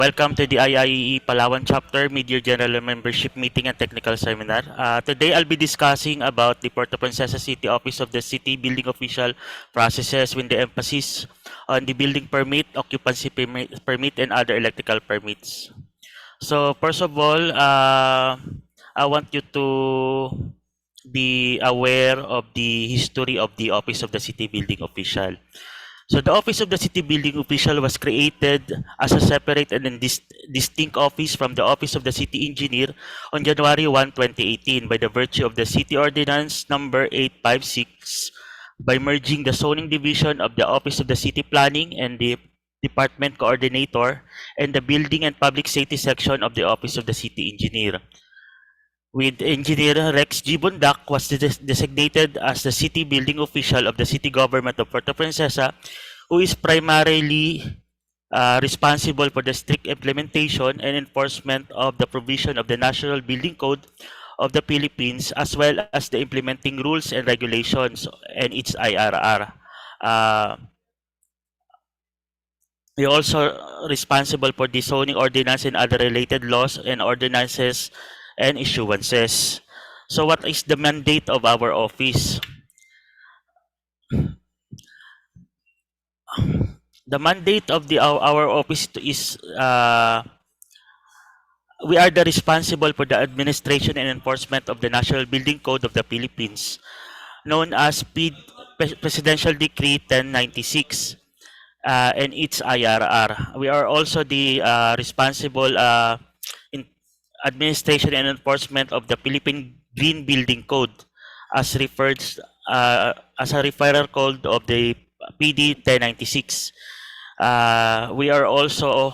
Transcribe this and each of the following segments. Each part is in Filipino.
Welcome to the IIEE Palawan Chapter Mid-Year General Membership Meeting and Technical Seminar. Today, I'll be discussing about the Puerto Princesa City Office of the City Building Official processes with the emphasis on the building permit, occupancy permit, and other electrical permits. So, first of all, I want you to be aware of the history of the Office of the City Building Official. So the Office of the City Building Official was created as a separate and distinct office from the Office of the City Engineer on January 1, 2018 by the virtue of the City Ordinance number 856 by merging the zoning division of the Office of the City Planning and the Department Coordinator and the Building and Public Safety section of the Office of the City Engineer. With Engineer Rex G. Bundak was designated as the city building official of the city government of Puerto Princesa, who is primarily responsible for the strict implementation and enforcement of the provision of the National Building Code of the Philippines, as well as the implementing rules and regulations and its IRR. We are also responsible for the zoning ordinance and other related laws and ordinances and issuances. So what is the mandate of our office? The mandate of our office is we are the responsible for the administration and enforcement of the National Building Code of the Philippines, known as Presidential Decree 1096 and its IRR. We are also the responsible in administration and enforcement of the Philippine Green Building Code, as referred as a referral code of the PD 1096. We are also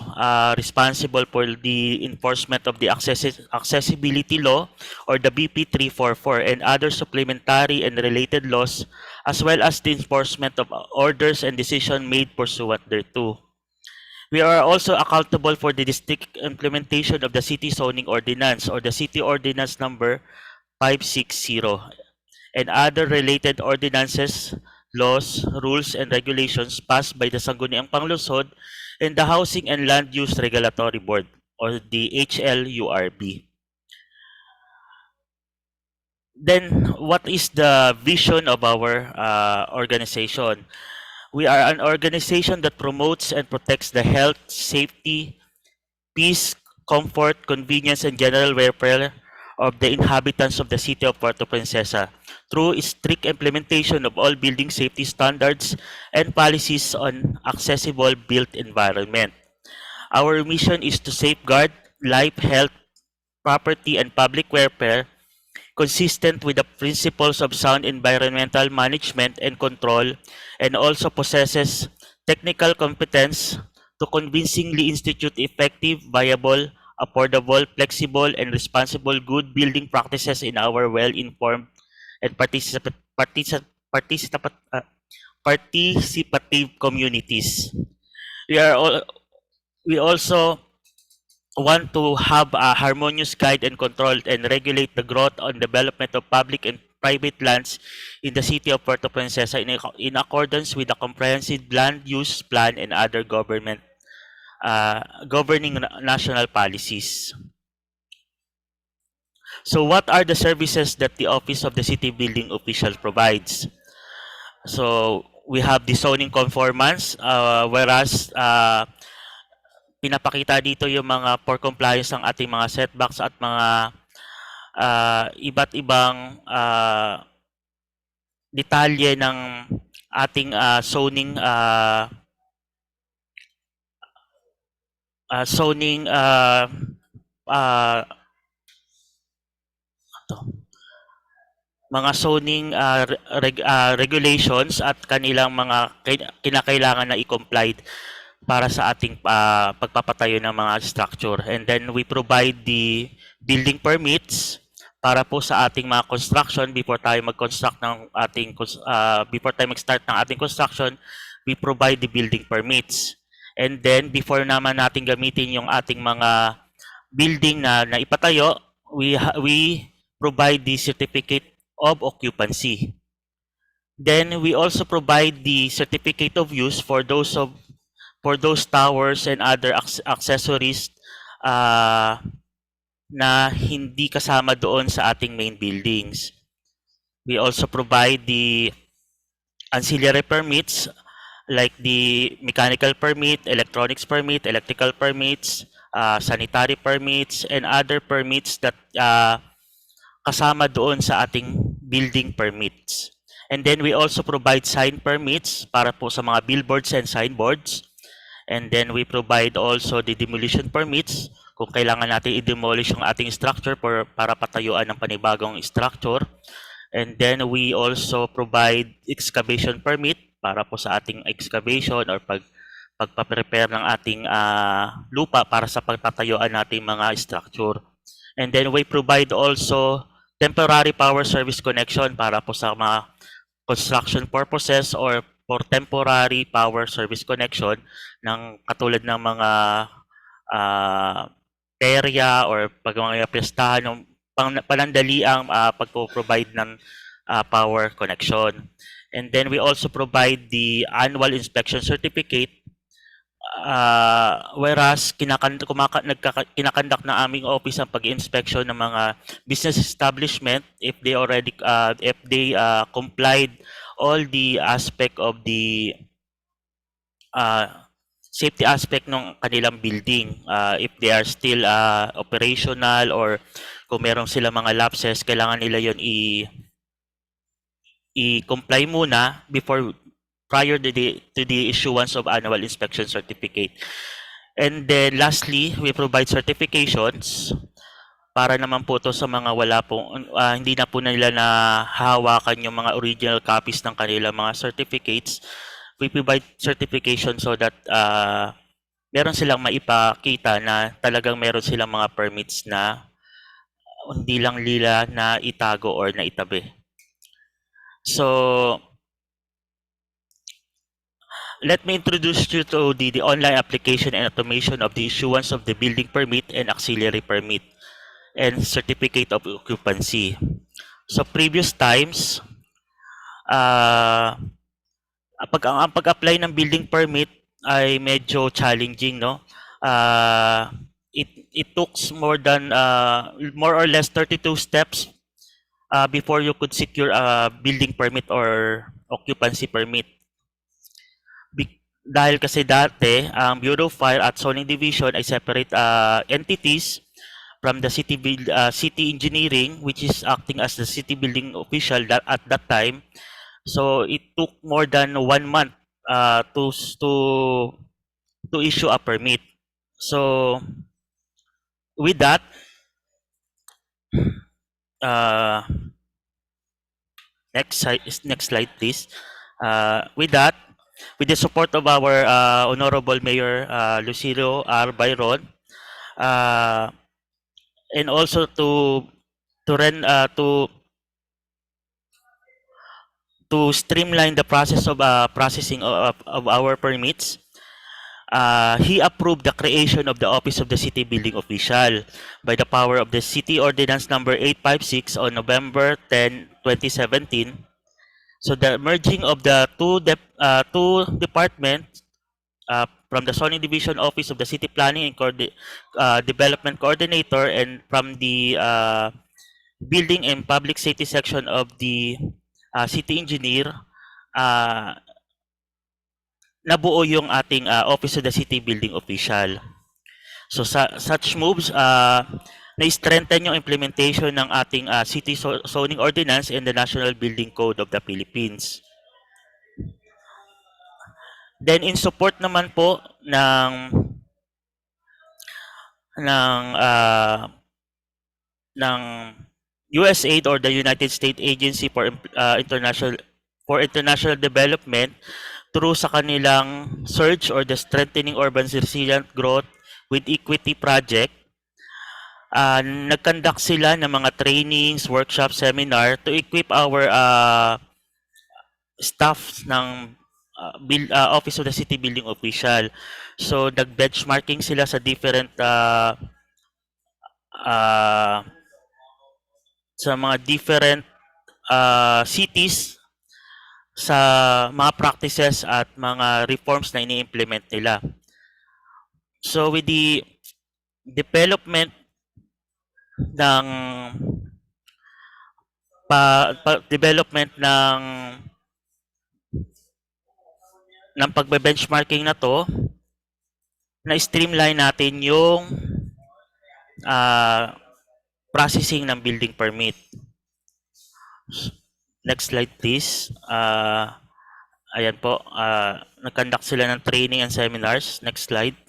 responsible for the enforcement of the accessibility law, or the BP 344, and other supplementary and related laws, as well as the enforcement of orders and decisions made pursuant thereto. We are also accountable for the district implementation of the City Zoning Ordinance, or the City Ordinance number 560, and other related ordinances, laws, rules, and regulations passed by the Sangguniang Panglungsod and the Housing and Land Use Regulatory Board, or the HLURB. Then, what is the vision of our organization? We are an organization that promotes and protects the health, safety, peace, comfort, convenience, and general welfare of the inhabitants of the city of Puerto Princesa through strict implementation of all building safety standards and policies on accessible built environment. Our mission is to safeguard life, health, property, and public welfare consistent with the principles of sound environmental management and control, and also possesses technical competence to convincingly institute effective, viable, affordable, flexible, and responsible good building practices in our well-informed and participative communities. We also want to have a harmonious guide and control and regulate the growth and development of public and private lands in the city of Puerto Princesa in accordance with the comprehensive land use plan and other government governing national policies. So what are the services that the Office of the City Building Official provides? So we have the zoning conformance, whereas pinapakita dito yung mga for compliance ng ating mga setbacks at mga iba't ibang detalye ng ating zoning mga zoning regulations at kanilang mga kinakailangan na i-comply para sa ating pagpapatayo ng mga structure. And then we provide the building permits para po sa ating mga construction before tayo mag-construct ng ating before tayo mag-start ng ating construction, we provide the building permits. And then before naman natin gamitin yung ating mga building na ipatayo, we provide the certificate of occupancy. Then we also provide the certificate of use for those of for those towers and other accessories na hindi kasama doon sa ating main buildings. We also provide the ancillary permits like the mechanical permit, electronics permit, electrical permits, sanitary permits, and other permits that kasama doon sa ating building permits. And then we also provide sign permits para po sa mga billboards and signboards. And then we provide also the demolition permits kung kailangan natin i-demolish yung ating structure para patayuan ng panibagong structure. And then we also provide excavation permit para po sa ating excavation or pagpa-prepare ng ating lupa para sa pagtatayuan nating mga structure. And then we provide also temporary power service connection para po sa mga construction purposes or for temporary power service connection ng katulad ng mga perya or pag mga piyestahan ng panandaliang pagpo-provide ng power connection. And then we also provide the annual inspection certificate whereas kinakandak ng aming office ang pag-inspection ng mga business establishment if they already complied all the aspect of the safety aspect ng kanilang building, if they are still operational or kung meron sila mga lapses, kailangan nila yon i-comply muna prior to the issuance of annual inspection certificate. And then lastly, we provide certifications para naman po to sa mga wala po hindi na po nila nahawakan yung mga original copies ng kanilang mga certificates. We provide certification so that meron silang maipakita na talagang meron silang mga permits na hindi lang nila na itago or na itabi. So let me introduce you to the online application and automation of the issuance of the building permit and auxiliary permit and certificate of occupancy. So previous times, ang pag-apply ng building permit ay medyo challenging, no? It took more or less 32 steps before you could secure a building permit or occupancy permit. Dahil kasi dati, ang Bureau of Fire at Zoning Division ay separate entities from the city engineering, which is acting as the city building official at that time. So it took more than 1 month to issue a permit. So with that, next slide please. With that, with the support of our Honorable Mayor Lucilo R. Byron, and also to streamline the process of processing of our permits, he approved the creation of the Office of the City Building Official by the power of the City Ordinance Number 856 on November 10, 2017. So the merging of the two departments from the Zoning Division Office of the City Planning and Development Coordinator and from the Building and Public Safety section of the City Engineer, nabuo yung ating Office of the City Building Official. So such moves na-strengthen yung implementation ng ating City Zoning Ordinance and the National Building Code of the Philippines. Then in support naman po ng USAID or the United States Agency for International Development through sa kanilang SURGE or the Strengthening Urban Resilient Growth with Equity Project, nag-conduct sila ng mga trainings, workshop, seminar to equip our staff ng Office of the City Building Official. So nag-benchmarking sila sa different sa mga different cities sa mga practices at mga reforms na ini-implement nila. So with the development ng development ng pagbe-benchmarking na to, na-streamline natin yung ah, processing ng building permit. Next slide please. Ayan po, nag-conduct sila ng training and seminars. Next slide.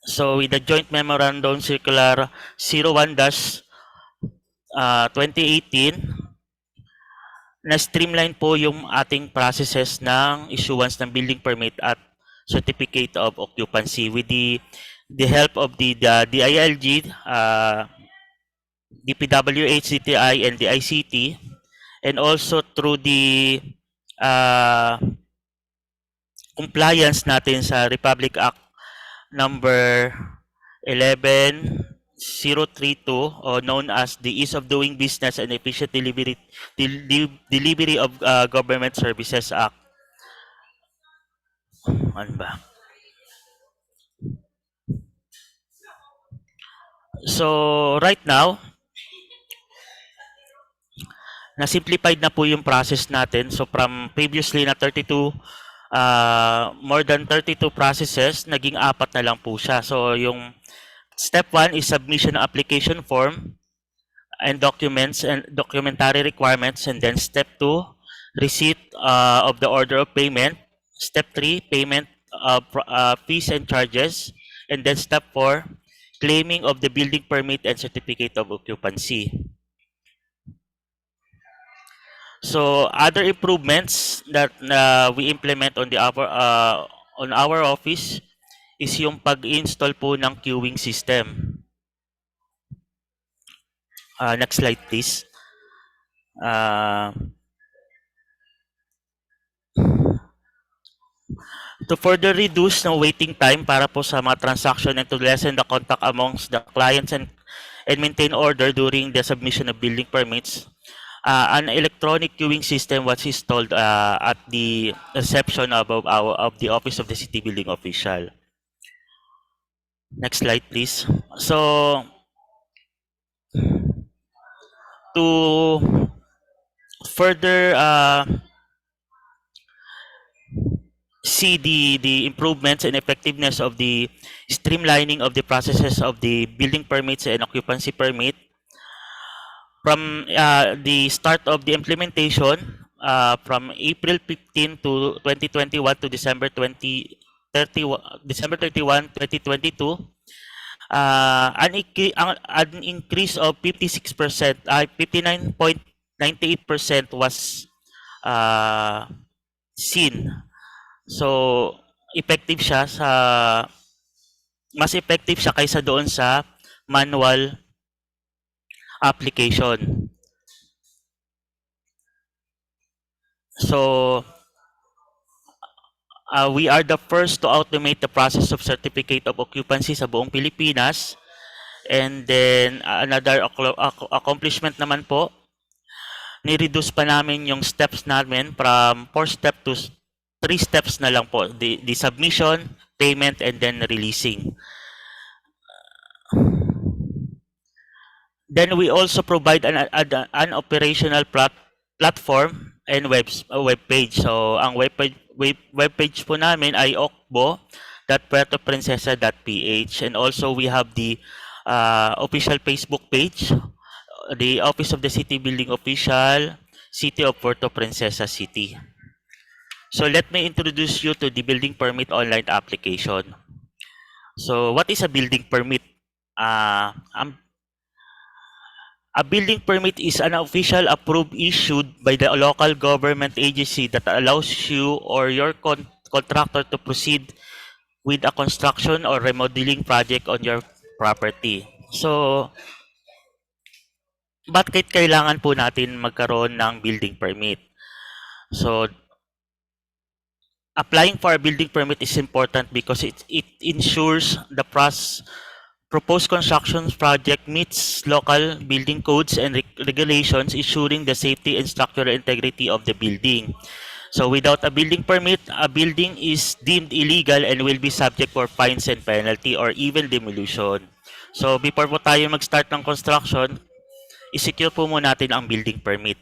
So with the Joint Memorandum Circular 01-2018, na-streamline po yung ating processes ng issuance ng building permit at certificate of occupancy with the help of the DILG, DPWH, DTI, and the ICT, and also through the compliance natin sa Republic Act number 11032, or known as the Ease of Doing Business and Efficient Delivery of Government Services Act. Ano ba? So right now, na-simplified na po yung process natin. So from previously na 32, more than 32 processes, naging 4 na lang po siya. So yung step 1 is submission ng application form and documents and documentary requirements, and then step 2, receipt of the order of payment. Step 3, payment of fees and charges, and then step 4, claiming of the building permit and certificate of occupancy. So other improvements that we implement on our office is yung pag-install po ng queuing system. Next slide please. To further reduce ng waiting time para po sa mga transaction and to lessen the contact amongst the clients and maintain order during the submission of building permits, an electronic queuing system was installed at the reception of the office of the city building official. Next slide please. So to further see the improvements and effectiveness of the streamlining of the processes of the building permits and occupancy permit, from the start of the implementation, from April 15 to 2021 to December 31, 2022, an increase of 56%, 59.98% was seen. So effective siya mas effective siya kaysa doon sa manual application. So we are the first to automate the process of certificate of occupancy sa buong Pilipinas. And then another accomplishment naman po, ni-reduce pa namin yung steps namin from 4 steps to 3 steps na lang po. The submission, payment, and then releasing. Then we also provide an operational platform and web page. So ang web page po namin ay okbo.puertoprincesa.ph, and also we have the official Facebook page, the Office of the City Building Official, City of Puerto Princesa City. So let me introduce you to the building permit online application. So what is a building permit? A building permit is an official approved issued by the local government agency that allows you or your contractor to proceed with a construction or remodeling project on your property. So bakit kailangan po natin magkaroon ng building permit? So applying for a building permit is important because it ensures the proposed construction project meets local building codes and regulations, ensuring the safety and structural integrity of the building. So without a building permit, a building is deemed illegal and will be subject for fines and penalty or even demolition. So before po tayo mag-start ng construction, i-secure po muna natin ang building permit.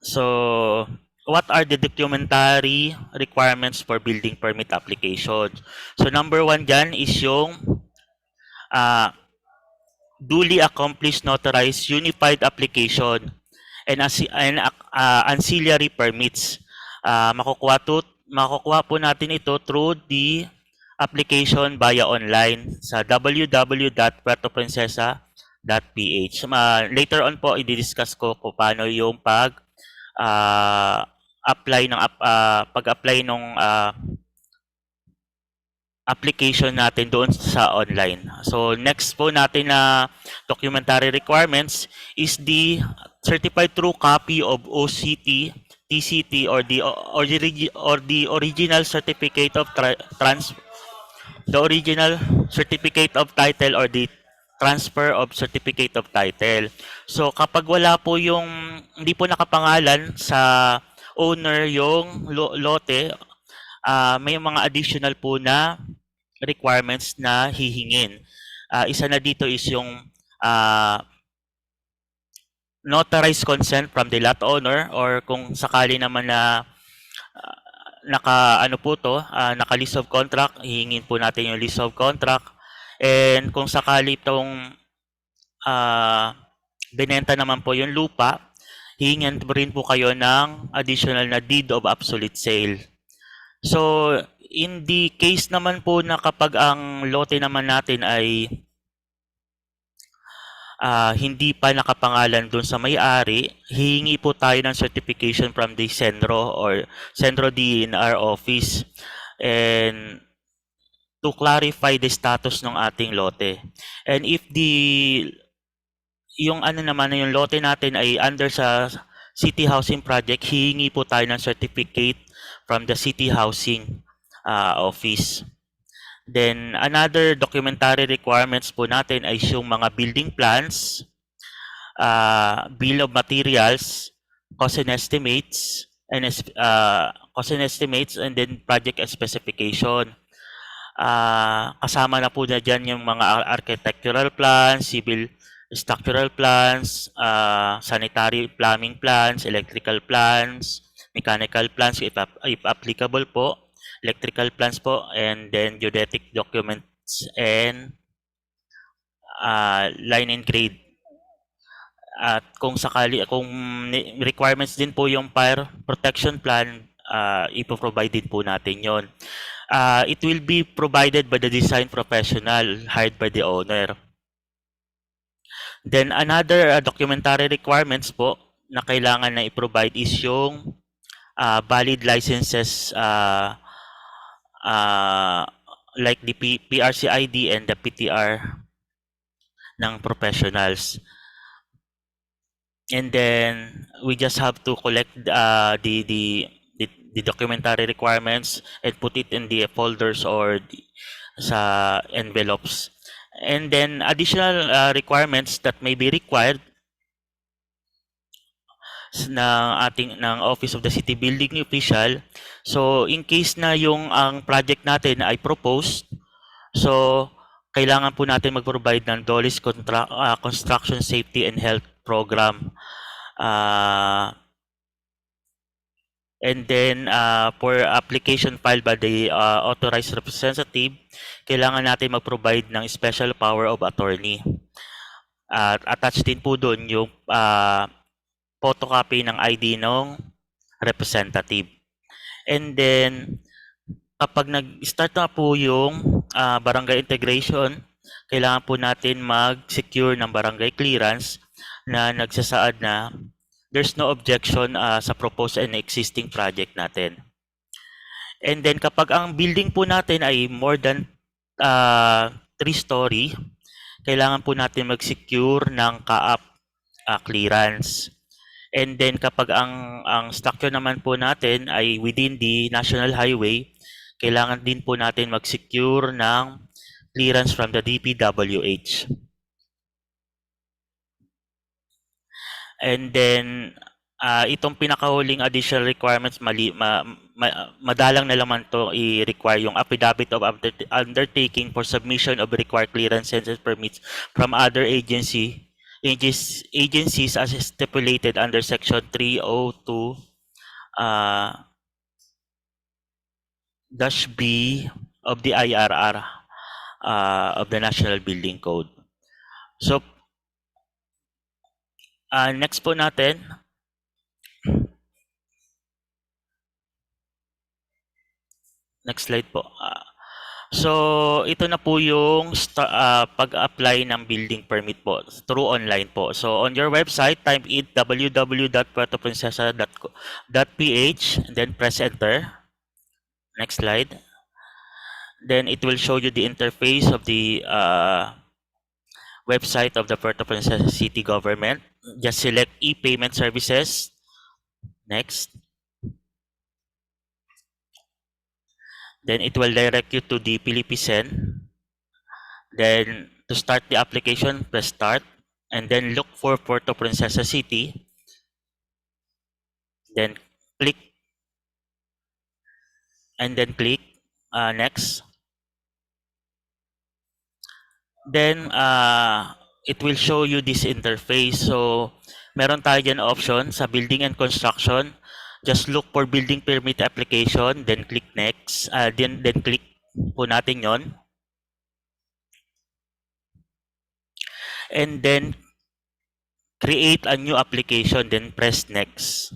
So what are the documentary requirements for building permit application? So number one dyan is yung duly accomplished notarized unified application and, ancillary permits. Makukuha po natin ito through the application via online sa www.puertoprincesa.ph. Later on po, i-discuss ko kung paano yung pag-apply ng application natin doon sa online. So next po natin na documentary requirements is the certified true copy of OCT, TCT or the original certificate of the original certificate of title or the transfer of certificate of title. So kapag wala po yung hindi po nakapangalan sa owner yung lote, may mga additional po na requirements na hihingin. Isa na dito is yung notarized consent from the lot owner or kung sakali naman na naka list of contract, hihingin po natin yung list of contract. And kung sakali itong binenta naman po yung lupa, hihingin rin po kayo ng additional na deed of absolute sale. So, in the case naman po na kapag ang lote naman natin ay hindi pa nakapangalan dun sa may-ari, hihingi po tayo ng certification from the Senro or Senro DENR office and to clarify the status ng ating lote. And if yung lote natin ay under sa City Housing Project, hihingi po tayo ng certificate from the City Housing office. Then another documentary requirements po natin ay yung mga building plans, bill of materials, cost and estimates, and then project specification. Kasama na po na dyan yung mga architectural plans, civil structural plans, sanitary plumbing plans, electrical plans, mechanical plans if applicable po, electrical plans po, and then geodetic documents and line and grade. At kung requirements din po yung fire protection plan, ipoprovide din po natin yon. It will be provided by the design professional hired by the owner. Then another documentary requirements po na kailangan na i-provide is yung valid licenses like the PRC ID and the PTR ng professionals. And then we just have to collect the documentary requirements and put it in the folders or sa envelopes. And then additional requirements that may be required ng Office of the City Building Official. So in case na ang project natin ay proposed, so kailangan po natin mag-provide ng DOLIS Construction Safety and Health Program. And then for application filed by the authorized representative, kailangan natin mag-provide ng special power of attorney. Attached din po doon yung photocopy ng ID ng representative. And then kapag nag-start na po yung barangay integration, kailangan po natin mag-secure ng barangay clearance na nagsasaad na there's no objection sa proposed and existing project natin. And then kapag ang building po natin ay more than 3-story, kailangan po natin mag-secure ng CAAP clearance. And then kapag ang structure naman po natin ay within the national highway, kailangan din po natin mag-secure ng clearance from the DPWH. And then Itong pinakahuling additional requirements, madalang na naman to i-require yung affidavit of undertaking for submission of required clearances and permits from other agencies as stipulated under section 302 dash B of the IRR of the National Building Code. So, next po natin, next slide po. So, ito na po yung pag-apply ng building permit po through online po. So, on your website, type in www.puertoprincesa.ph and then press enter. Next slide. Then it will show you the interface of the website of the Puerto Princesa City Government. Just select e-payment services. Next. Then it will direct you to the Pilipisen. Then to start the application, press start and then look for Puerto Princesa City. Then click and then click next. Then it will show you this interface. So meron tayo dyan option sa building and construction. Just look for building permit application, then click next. Then click po natin yon. And then create a new application, then press next.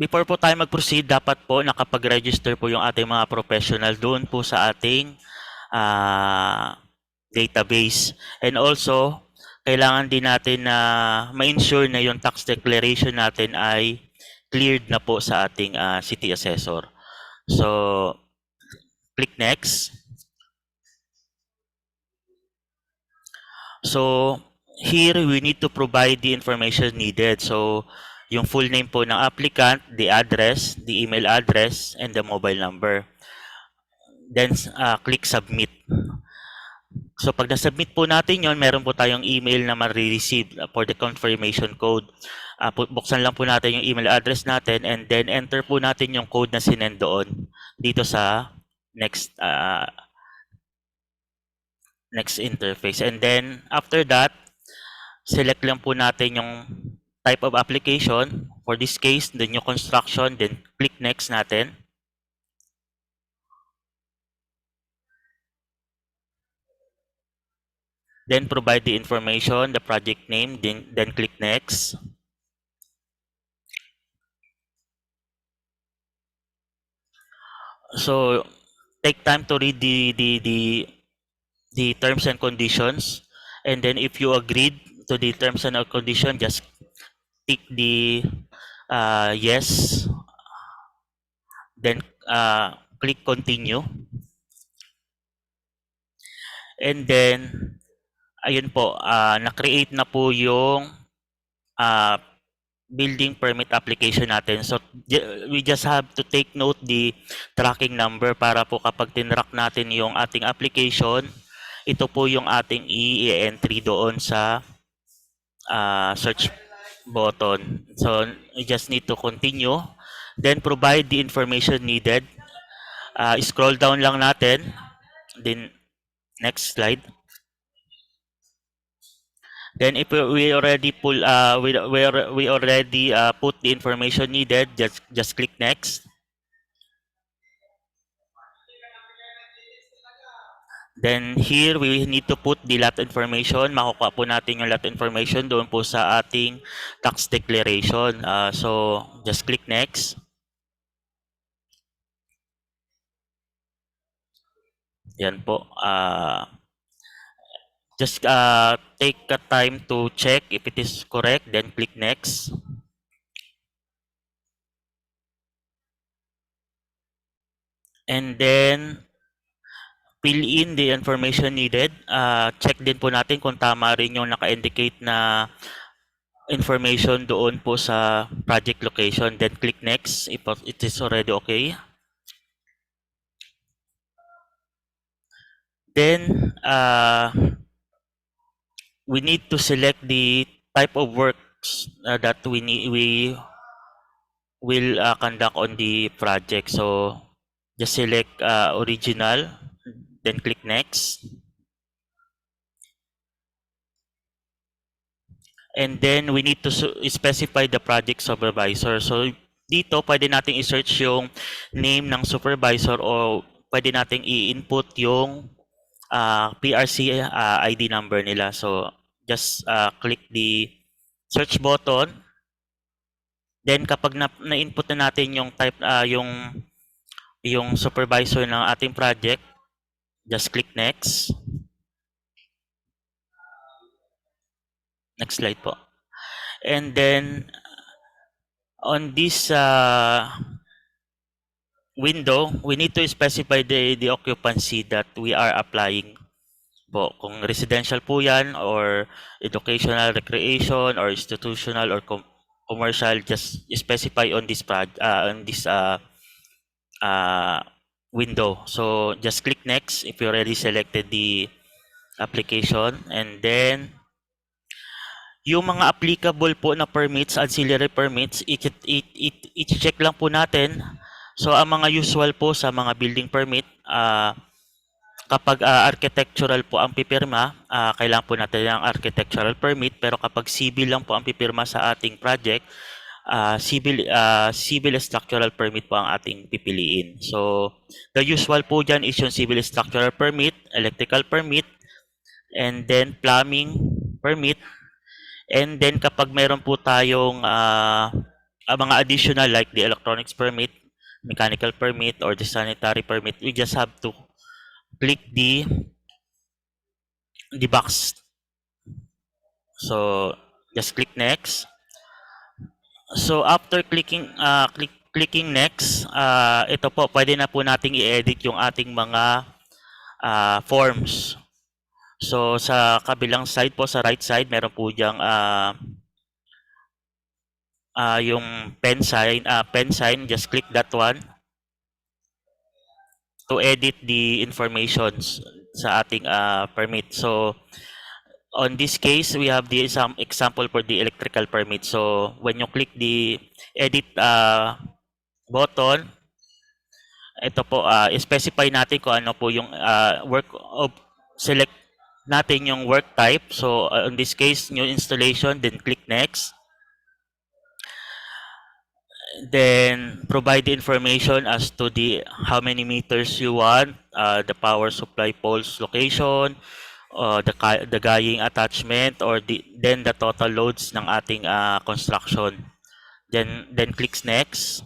Before po tayo mag-proceed, dapat po nakapag-register po yung ating mga professional doon po sa ating database. And also, kailangan din natin na ma-ensure na yung tax declaration natin ay cleared na po sa ating city assessor. So, click next. So, here we need to provide the information needed. So, yung full name po ng applicant, the address, the email address, and the mobile number. Then, click submit. So pag na-submit po natin yon, meron po tayong email na ma-receive for the confirmation code. Buksan lang po natin yung email address natin and then enter po natin yung code na sinend doon dito sa next interface. And then after that, select lang po natin yung type of application. For this case, the new construction, then click next natin. Then provide the information, the project name, then click next. So take time to read the terms and conditions, and then if you agreed to the terms and conditions, just tick the yes, then click continue, and then ayun po, na-create na po yung building permit application natin. So we just have to take note the tracking number para po kapag tinrack natin yung ating application, ito po yung ating i-entry doon sa search button. So you just need to continue, then provide the information needed. Scroll down lang natin, then next slide. Then if we already put the information needed, just click next. Then here we need to put the lot information. Makukuha po natin yung lot information doon po sa ating tax declaration. So just click next. Yan po. Just take a time to check if it is correct, then click next. And then fill in the information needed. Check din po natin kung tama rin yung naka-indicate na information doon po sa project location. Then click next if it is already okay. Then we need to select the type of works that we will conduct on the project. So just select original, then click next. And then we need to specify the project supervisor. So dito pwede nating i-search yung name ng supervisor o pwede nating i-input yung PRC ID number nila. So just click the search button. Then kapag na-input na natin yung type yung supervisor ng ating project, just click next. Next slide po. And then on this window, we need to specify the occupancy that we are applying po. Kung residential po yan or educational, recreation, or institutional or commercial, just specify on this window. So just click next if you already selected the application, and then yung mga applicable po na permits, ancillary permits, i-check lang po natin. So ang mga usual po sa mga building permit, kapag architectural po ang pipirma, kailangan po natin ng architectural permit. Pero kapag civil lang po ang pipirma sa ating project, civil structural permit po ang ating pipiliin. So the usual po dyan is yung civil structural permit, electrical permit, and then plumbing permit. And then kapag meron po tayong mga additional like the electronics permit, mechanical permit, or the sanitary permit, we just have to click the box. So just click next. So after clicking next, ito po pwede na po nating i-edit yung ating mga forms. So sa kabilang side po, sa right side, meron po diyang yung pen sign, just click that one to edit the informations sa ating permit. So on this case, we have the example for the electrical permit. So when you click the edit button, ito po, specify natin kung ano po yung select natin yung work type. So in this case, new installation, then click next. Then provide the information as to the how many meters you want, the power supply poles location, the guying attachment, or then the total loads ng ating construction. Then clicks next.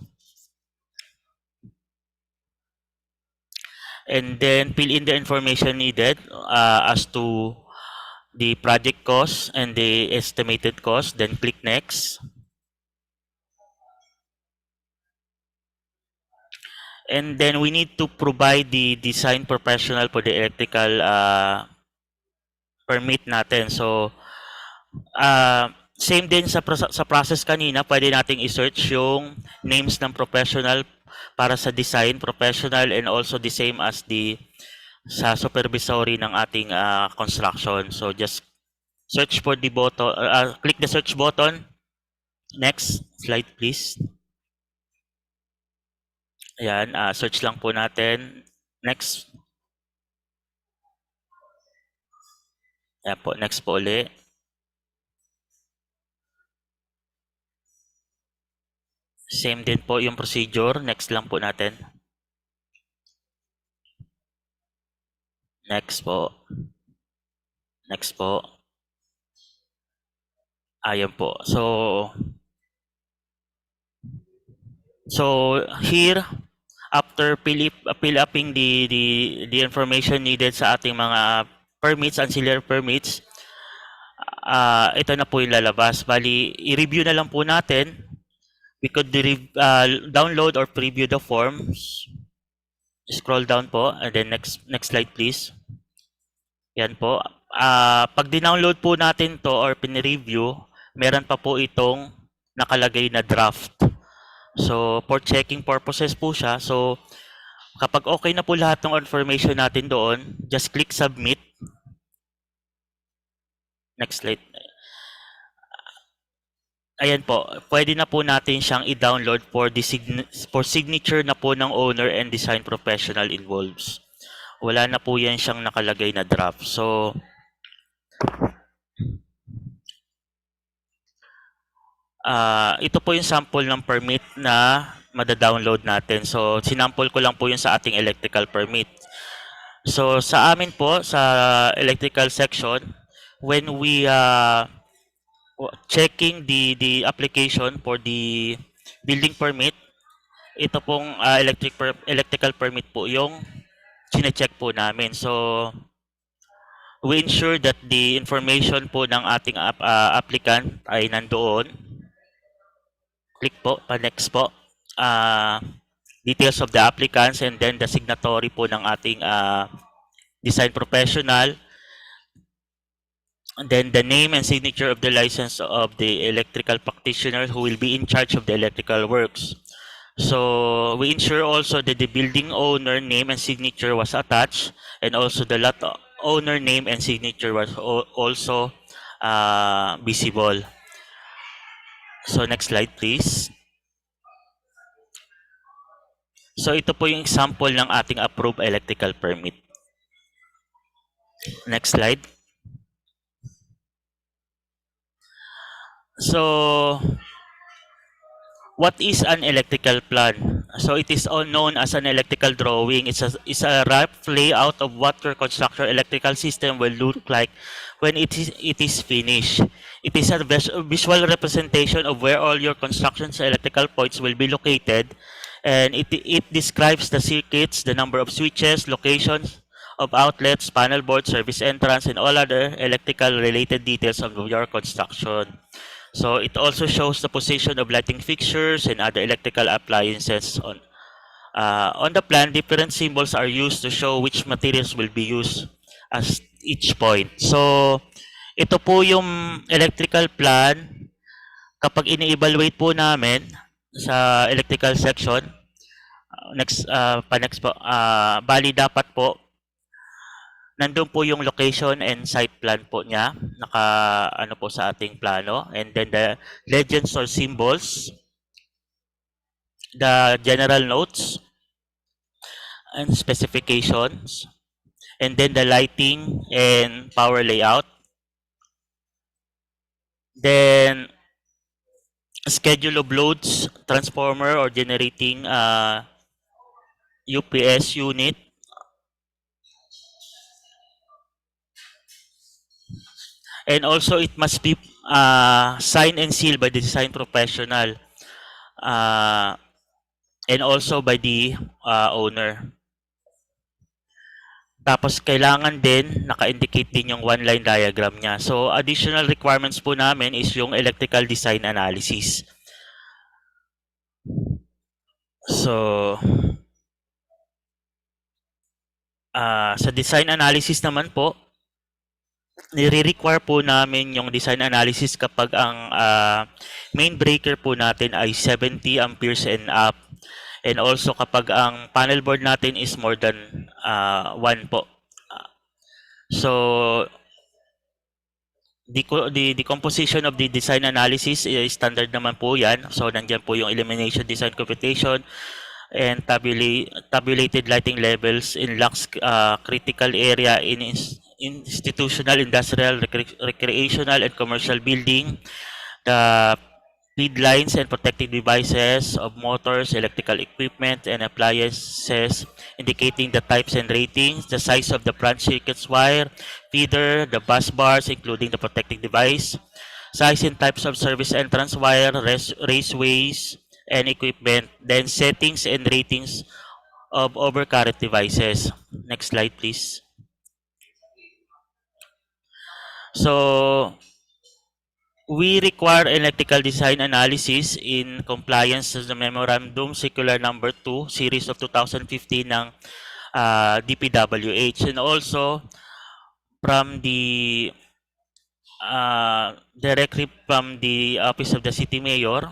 And then fill in the information needed as to the project cost and the estimated cost, then click next. And then we need to provide the design professional for the electrical permit natin. So same din sa process kanina, pwede nating i-search yung names ng professional para sa design professional, and also the same as sa supervisory ng ating construction. So just search for the button, click the search button. Next slide please. Ayan, search lang po natin. Next. Ayan po, next po ulit. Same din po yung procedure. Next lang po natin. Next po. Next po. Ayan po. So here, after fill upping the information needed sa ating mga permits, ancillary permits, ito na po yung lalabas. Bali, i-review na lang po natin. We could download or preview the forms. Scroll down po, and then next slide please. Yan po. Pag dinownload po natin to or pinreview, meron pa po itong nakalagay na draft. So for checking purposes po siya. So kapag okay na po lahat ng information natin doon, just click submit. Next slide. Ayan po, pwede na po natin siyang i-download for signature na po ng owner and design professional involved. Wala na po yan siyang nakalagay na draft. So, ito po yung sample ng permit na mada-download natin. So, sinample ko lang po yung sa ating electrical permit. So, sa amin po, sa electrical section, when we checking the application for the building permit, ito pong electrical permit po yung chine-check po namin. So, we ensure that the information po ng ating applicant ay nandoon. Click po, pa-next po. Details of the applicants and then the signatory po ng ating design professional. And then the name and signature of the license of the electrical practitioner who will be in charge of the electrical works. So we ensure also that the building owner name and signature was attached, and also the lot owner name and signature was also visible. So next slide please. So ito po yung example ng ating approved electrical permit. Next slide. So what is an electrical plan? So it is all known as an electrical drawing. It's a rough layout of what your construction electrical system will look like when it is finished. It is a visual representation of where all your construction's electrical points will be located, and it describes the circuits, the number of switches, locations of outlets, panel board, service entrance, and all other electrical related details of your construction. So it also shows the position of lighting fixtures and other electrical appliances on the plan. Different symbols are used to show which materials will be used as each point. So ito po yung electrical plan kapag ini-evaluate po namin sa electrical section. Next po. Bali dapat po nandun po yung location and site plan po niya, naka po sa ating plano, and then the legends or symbols, the general notes and specifications, and then the lighting and power layout, then schedule of loads, transformer or generating UPS unit, and also it must be signed and sealed by the design professional and also by the owner. Tapos kailangan din naka-indicate din yung one-line diagram niya. So additional requirements po namin is yung electrical design analysis. So sa design analysis naman po, nire-require po namin yung design analysis kapag ang main breaker po natin ay 70 amperes and up. And also kapag ang panel board natin is more than 1 po. So the composition of the design analysis is standard naman po yan. So nandiyan po yung elimination, design computation, and tabulated lighting levels in lux critical area in institutional, industrial, recreational, and commercial building. The feed lines and protective devices of motors, electrical equipment, and appliances, indicating the types and ratings, the size of the branch circuits wire, feeder, the bus bars, including the protective device, size and types of service entrance wire, raceways, and equipment, then settings and ratings of overcurrent devices. Next slide, please. So, we require electrical design analysis in compliance with the Memorandum Circular Number 2, Series of 2015 ng DPWH, and also from the directly from the Office of the City Mayor,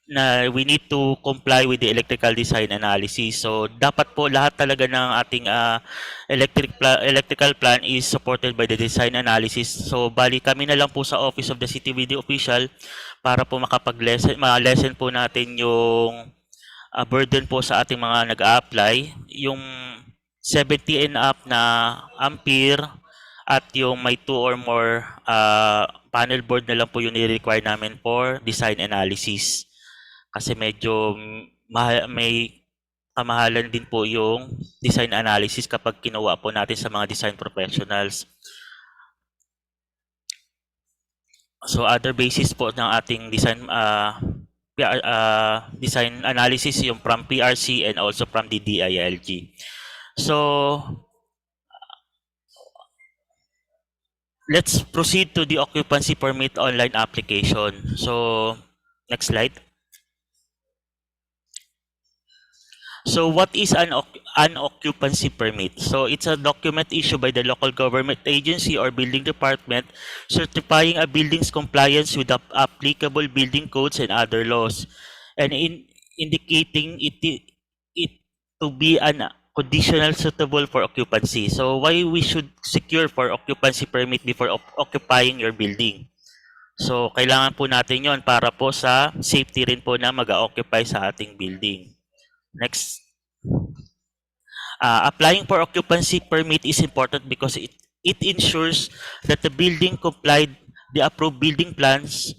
na we need to comply with the electrical design analysis. So dapat po lahat talaga ng ating electrical plan is supported by the design analysis. So bali kami na lang po sa Office of the City Building Official para po ma-lessen po natin yung burden po sa ating mga nag-a-apply, yung 70 and up na ampere at yung may 2 or more panel board na lang po yung i-require namin for design analysis. Kasi medyo may kamahalan din po yung design analysis kapag kinuha po natin sa mga design professionals. So other basis po ng ating design analysis yung from PRC and also from the DILG. So let's proceed to the occupancy permit online application. So next slide. So what is an occupancy permit? So it's a document issued by the local government agency or building department certifying a building's compliance with the applicable building codes and other laws, and indicating it to be an conditional suitable for occupancy. So why we should secure for occupancy permit before occupying your building? So kailangan po natin yon para po sa safety rin po na mag-occupy sa ating building. Next. Applying for occupancy permit is important because it ensures that the building complied the approved building plans,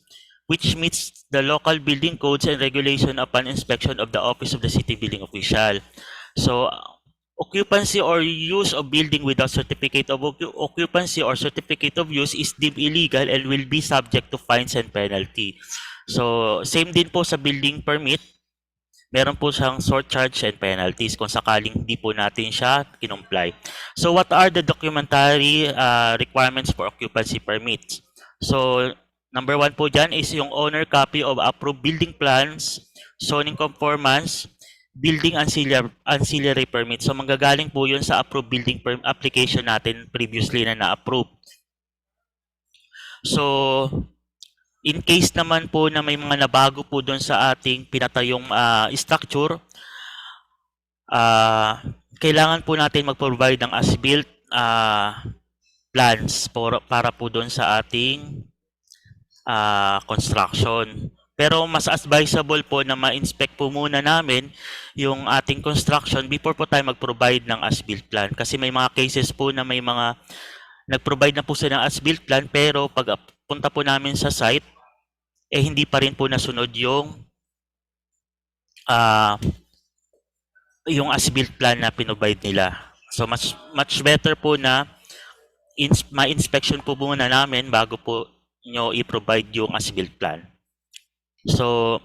which meets the local building codes and regulation upon inspection of the Office of the City Building Official. So occupancy or use of building without certificate of occupancy or certificate of use is deemed illegal and will be subject to fines and penalty. So same din po sa building permit, meron po siyang surcharge and penalties kung sakaling hindi po natin siya kinomply. So what are the documentary requirements for occupancy permits? So number 1 po dyan is yung owner copy of approved building plans, zoning conformance, building ancillary permit. So manggagaling po yun sa approved building application natin previously na na-approve. So in case naman po na may mga nabago po doon sa ating pinatayong structure, kailangan po natin mag-provide ng as-built plans para po doon sa ating construction. Pero mas advisable po na ma-inspect po muna namin yung ating construction before po tayo mag-provide ng as-built plan. Kasi may mga cases po na may mga nag-provide na po sila ng as-built plan pero pag punta po namin sa site, hindi pa rin po nasunod yung as-built plan na pinrovide nila. So much better po na ma-inspection po muna namin bago po nyo i-provide yung as-built plan. So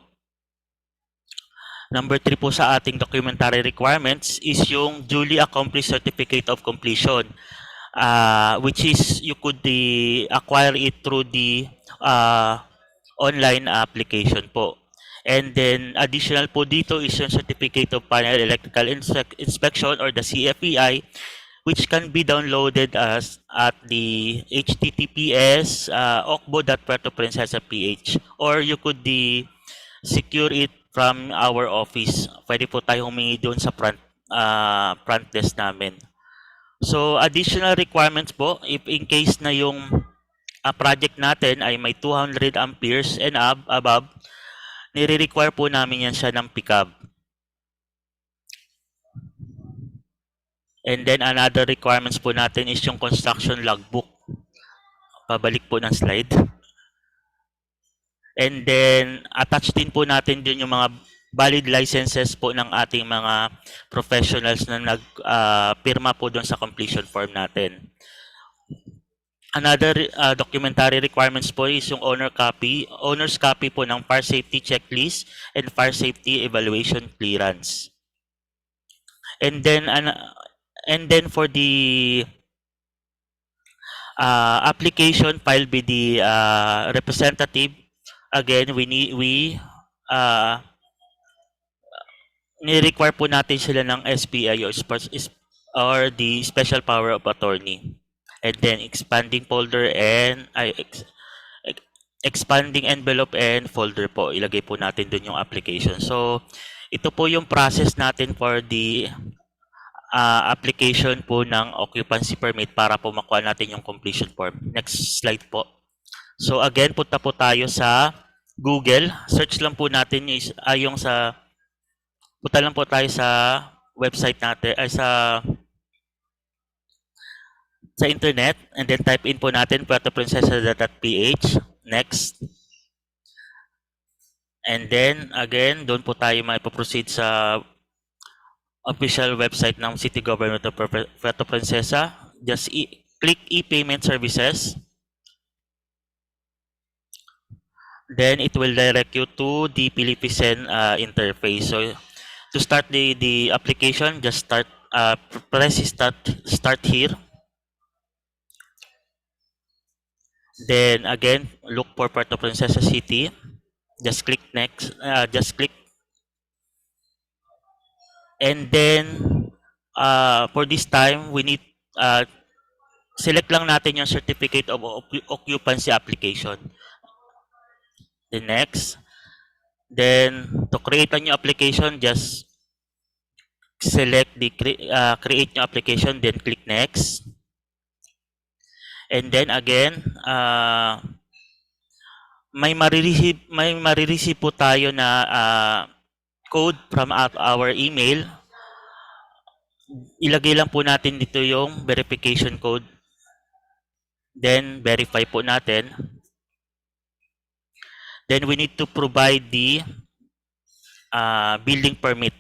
number 3 po sa ating documentary requirements is yung duly accomplished certificate of completion, which is you could acquire it through the online application po. And then additional po dito is yung Certificate of Final Electrical Inspection or the CFEI, which can be downloaded at the https ocbo.puertoprincesa.ph, or you could secure it from our office. Pwede po tayo humingi doon sa front desk namin. So additional requirements po, if in case na yung project natin ay may 200 amperes and above, nire-require po namin yan siya ng pickup. And then another requirements po natin is yung construction logbook. Pabalik po ng slide. And then attach din po natin din yung mga valid licenses po ng ating mga professionals na nagpirma po doon sa completion form natin. Another documentary requirements po is yung owner's copy po ng fire safety checklist and fire safety evaluation clearance. And then for the application filed by the representative, again ni-require po natin sila ng SPI or the special power of attorney. And then expanding folder and expanding envelope and folder po. Ilagay po natin dun yung application. So, ito po yung process natin for the application po ng occupancy permit para po makuha natin yung completion form. Next slide po. So again, punta po tayo sa Google. Search lang po natin yung punta lang po tayo sa website natin, ay sa internet, and then type in po natin puertoprincesa.ph. Next. And then again, doon po tayo maipoproceed sa official website ng City Government of Puerto Princesa. Just click e-payment services. Then it will direct you to the Philippine interface. So to start the application, just press start here. Then again, look for Puerto Princesa City. Just click next. Just click, and then for this time, we need select lang natin yung certificate of occupancy application. The next. Then to create a new application, just select the create new application, then click next. And then again, may marireceive po tayo na code from our email. Ilagay lang po natin dito yung verification code. Then verify po natin. Then we need to provide the building permit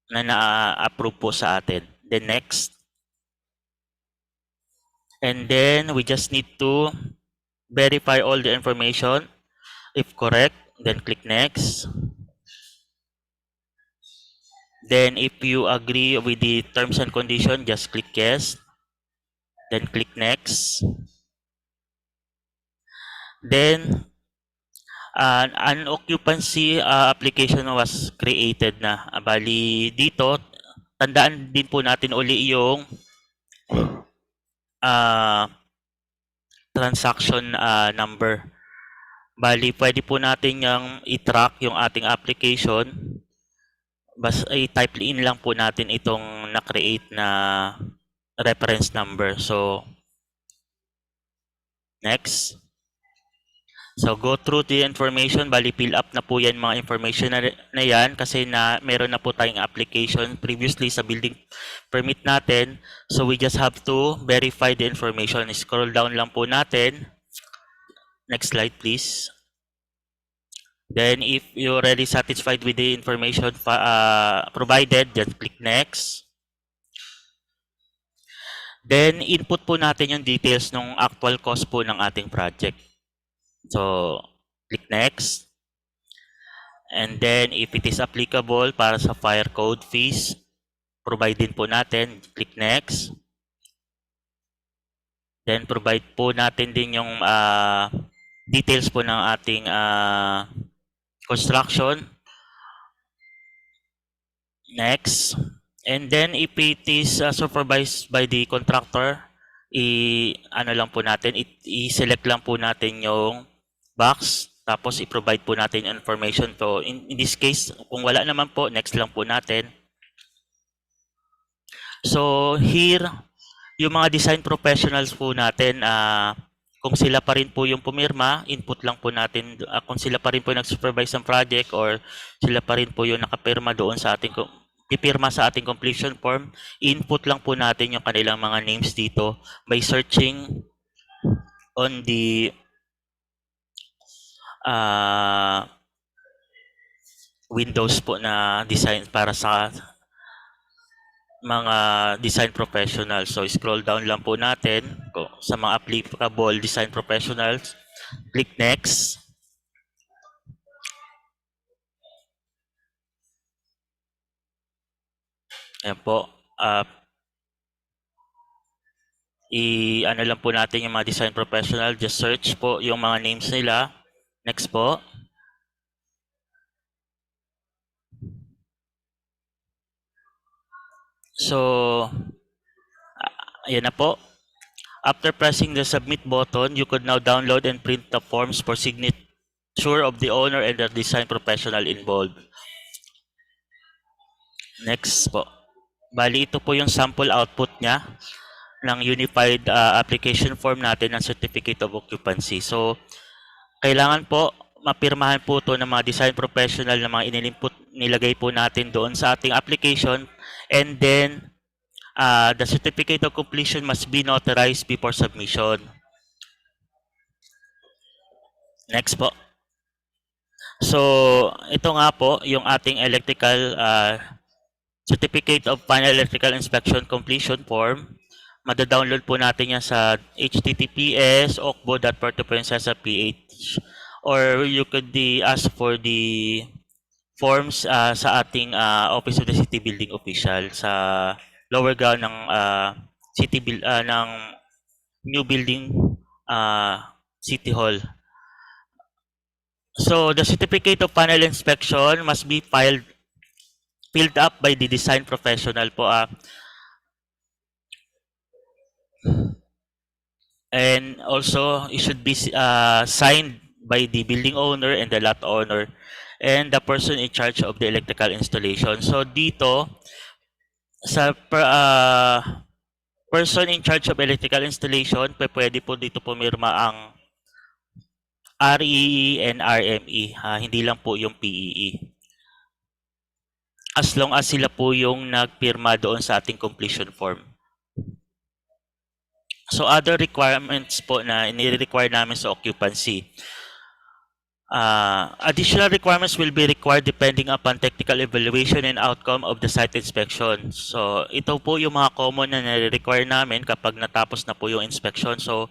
na na-approve po sa atin. Then next. And then we just need to verify all the information. If correct, then click next. Then if you agree with the terms and conditions, just click yes. Then click next. Then an occupancy application was created na. Bali dito, tandaan din po natin uli yung transaction number. Bali, pwede po natin yung i-track yung ating application. Basta i-type in lang po natin itong na-create na reference number. So, next. So, go through the information. Bali, fill up na po yan mga information na yan kasi meron na po tayong application previously sa building permit natin. So, we just have to verify the information. Scroll down lang po natin. Next slide, please. Then, if you're already satisfied with the information provided, just click next. Then, input po natin yung details ng actual cost po ng ating project. So, click next. And then, if it is applicable para sa fire code fees, provide din po natin. Click next. Then, provide po natin din yung details po ng ating construction. Next. And then, if it is supervised by the contractor, ano lang po natin, i-select lang po natin yung box, tapos i-provide po natin information. So, in this case, kung wala naman po, next lang po natin. So, here, yung mga design professionals po natin, kung sila pa rin po yung pumirma, input lang po natin. Kung sila pa rin po yung nag-supervise ng project or sila pa rin po yung nakapirma doon sa ating pipirma sa ating completion form, input lang po natin yung kanilang mga names dito by searching on the Windows po na design para sa mga design professionals. So, scroll down lang po natin sa mga applicable design professionals. Click next. Ayan po. Ano lang po natin yung mga design professional. Just search po yung mga names nila. Next po. So, ayan na po. After pressing the submit button, you could now download and print the forms for signature of the owner and the design professional involved. Next po. Bali, ito po yung sample output niya ng unified application form natin ng Certificate of Occupancy. So, kailangan po mapirmahan po ito ng mga design professional na mga nilagay po natin doon sa ating application, and then the certificate of completion must be notarized before submission. Next po. So, ito nga po yung ating electrical Certificate of Final Electrical Inspection Completion Form. Mada-download po natin yan sa https://ocbo.puertoprincesa.ph, or you could ask for the forms sa ating Office of the City Building Official sa lower ground ng ng new building City Hall. So the certificate of final inspection must be filled up by the design professional po, and also it should be signed by the building owner and the lot owner and the person in charge of the electrical installation. So dito sa person in charge of electrical installation, pwede po dito pumirma ang REE and RME, hindi lang po yung PEE. As long as sila po yung nagpirma doon sa ating completion form. So other requirements po na ini-require namin sa occupancy. Additional requirements will be required depending upon technical evaluation and outcome of the site inspection. So ito po yung mga common na nire-require namin kapag natapos na po yung inspection. So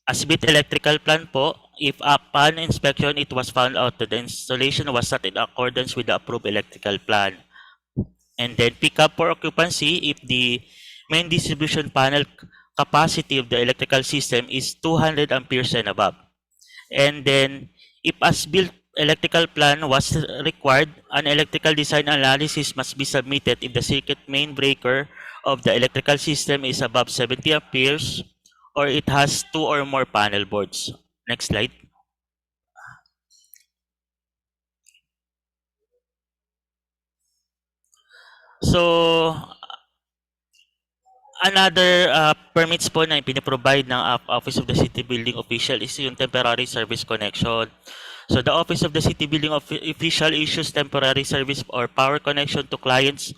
as-built electrical plan po, if upon inspection it was found out that the installation was not in accordance with the approved electrical plan. And then pick up for occupancy if the main distribution panel capacity of the electrical system is 200 amperes and above. And then if as-built electrical plan was required, an electrical design analysis must be submitted if the circuit main breaker of the electrical system is above 70 amperes or it has 2 or more panel boards. Next slide. So, another permits po na piniprovide ng Office of the City Building Official is yung temporary service connection. So, the Office of the City Building Official issues temporary service or power connection to clients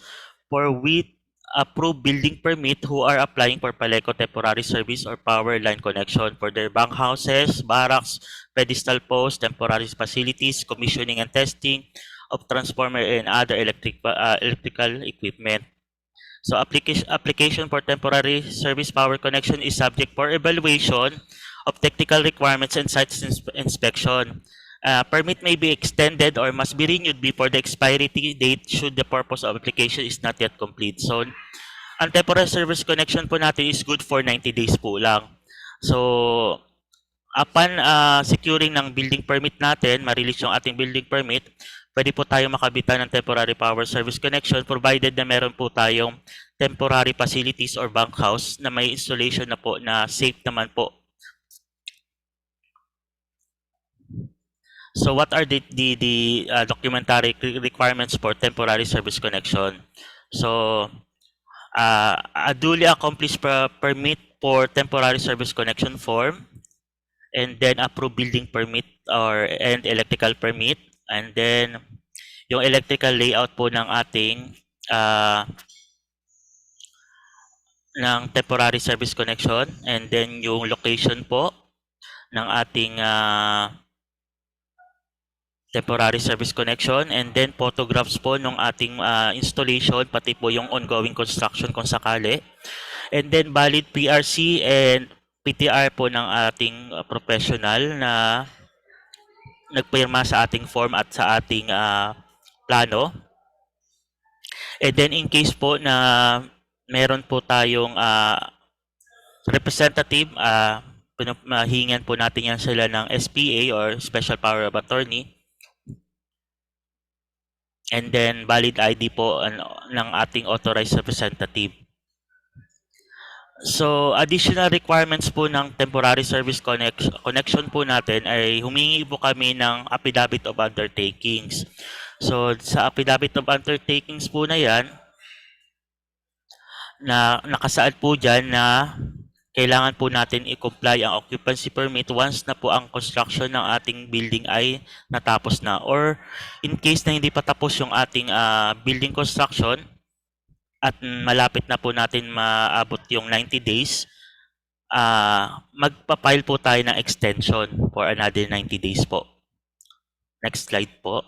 for with approved building permit who are applying for Paleco temporary service or power line connection for their bank houses, barracks, pedestal posts, temporary facilities, commissioning and testing of transformer and other electrical equipment. So application for temporary service power connection is subject for evaluation of technical requirements and site inspection. Permit may be extended or must be renewed before the expiry date should the purpose of application is not yet complete. So, ang temporary service connection po natin is good for 90 days po lang. So, upon securing ng building permit natin, ma-release yung ating building permit, pwede po tayo makabitan ng temporary power service connection provided na meron po tayong temporary facilities or bank house na may installation na po na safe naman po. So what are the documentary requirements for temporary service connection? So a duly accomplished permit for temporary service connection form, and then approved building permit and electrical permit, and then yung electrical layout po ng ating ng temporary service connection, and then yung location po ng ating temporary service connection, and then photographs po ng ating installation, pati po yung ongoing construction kung sakali, and then valid PRC and PTR po ng ating professional na nagpirma sa ating form at sa ating plano. And then in case po na meron po tayong representative, mahingan po natin yan sila ng SPA or Special Power of Attorney. And then valid ID po ng ating authorized representative. So, additional requirements po ng temporary service connection po natin ay humingi po kami ng affidavit of undertakings. So, sa affidavit of undertakings po na yan, na nakasaad po dyan na kailangan po natin i-comply ang occupancy permit once na po ang construction ng ating building ay natapos na. Or in case na hindi pa tapos yung ating building construction at malapit na po natin maabot yung 90 days, magpa-file po tayo ng extension for another 90 days po. Next slide po.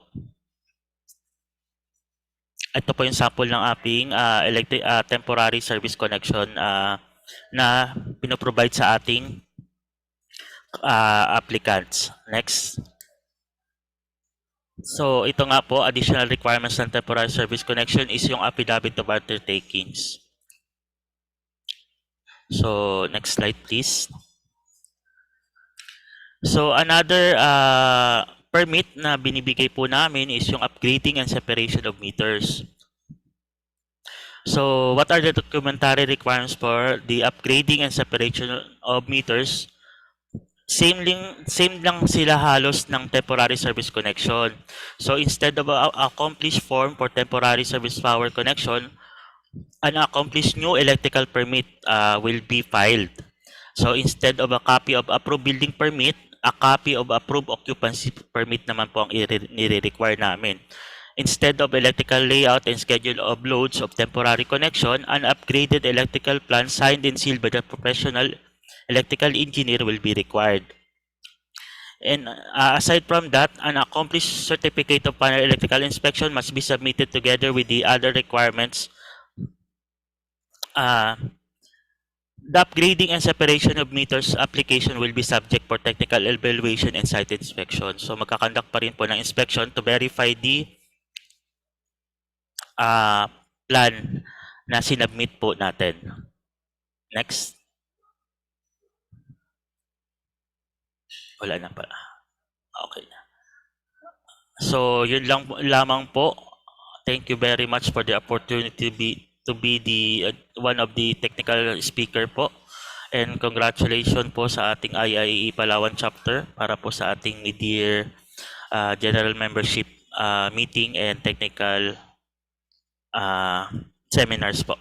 Ito po yung sample ng ating temporary service connection na pinoprovide sa ating applicants. Next. So, ito nga po, additional requirements ng temporary service connection is yung affidavit of undertakings. So, next slide please. So, another permit na binibigay po namin is yung upgrading and separation of meters. So, what are the documentary requirements for the upgrading and separation of meters? Same lang sila halos ng temporary service connection. So, instead of a accomplished form for temporary service power connection, an accomplished new electrical permit will be filed. So, instead of a copy of approved building permit, a copy of approved occupancy permit naman po ang nire-require namin. Instead of electrical layout and schedule of loads of temporary connection, an upgraded electrical plan signed and sealed by the professional electrical engineer will be required. And aside from that, an accomplished certificate of panel electrical inspection must be submitted together with the other requirements. The upgrading and separation of meters application will be subject for technical evaluation and site inspection. So magkakandak pa rin po ng inspection to verify the plan na sinubmit po natin. Next. Wala na pala. Okay. So yun lang lamang po. Thank you very much for the opportunity to be the one of the technical speaker po. And congratulations po sa ating IIE Palawan chapter para po sa ating mid-year general membership meeting and technical seminars po.